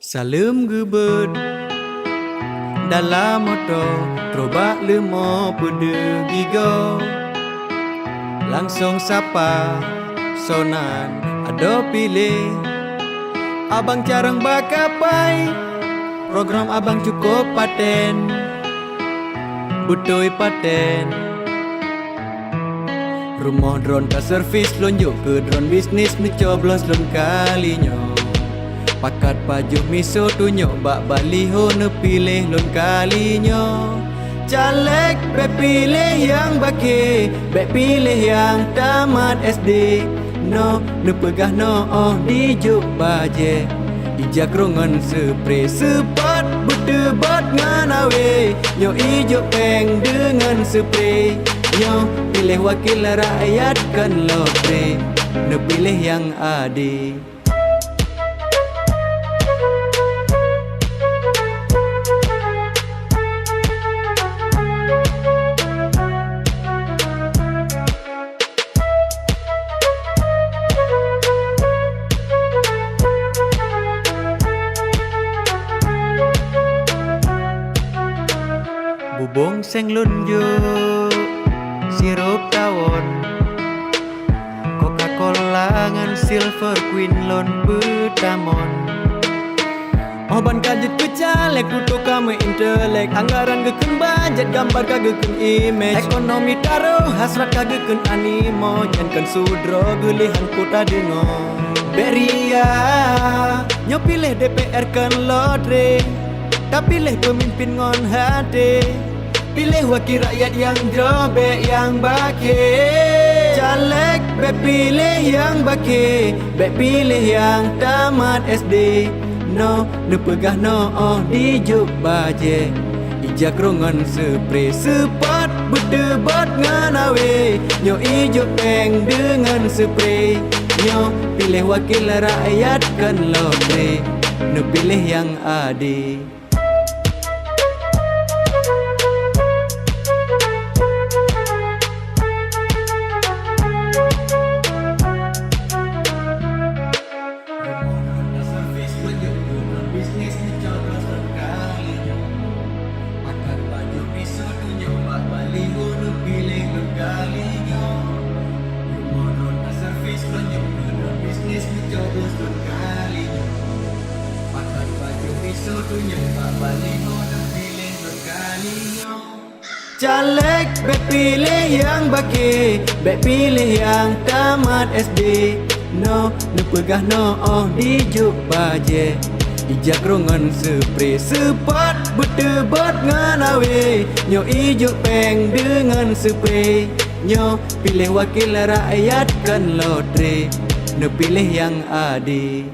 Salam gebet dalam motor, terobak lemo pada gigo. Langsung sapa sonan ada pilih. Abang jarang bakapai, program abang cukup paten, butoi paten. Rumah drone tak servis, lonjok ke drone bisnis, mencoblos lon kalinya. Pakat baju miso tunjuk bak baliho ne pilih lon kalinya. Caleg be pilih yang baki, be pilih yang tamat SD. No ne pegah no oh di juk baje. Ijak rongan spray sepat berdebat nganawe. Nyo ijo peng dengan spray. Nyo pilih wakil rakyat kan lotre. Ne pilih yang adil. Bubong seng lunjuk, sirup tawon, Coca-Cola ngan Silver Queen lon petamon. Oban kajet pecalek, tutup kami intelek, anggaran geken budget, gambar kageken image, ekonomi taruh hasrat kageken animo, jangan sudro gelihan kota dengo. Beria, nyo pilih DPR kan lotre, tak pilih pemimpin ngon hati. Pilih wakil rakyat yang drobek yang baki. Caleg be pilih yang baki, be pilih yang tamat SD. No ne pegah no oh di juk baje. Ijak rongan spray sepat berdebat nganawe. Nyo ijo peng dengan spray. Nyo pilih wakil rakyat kan lotre. Ne pilih yang adil. Caleg be pilih yang baki, be pilih yang tamat SD. No ne pegah no oh di juk baje. Ijak rongan spray sepat berdebat nganawe. Nyo ijo peng dengan spray. Nyo pilih wakil rakyat kan lotre. Ne pilih yang adil.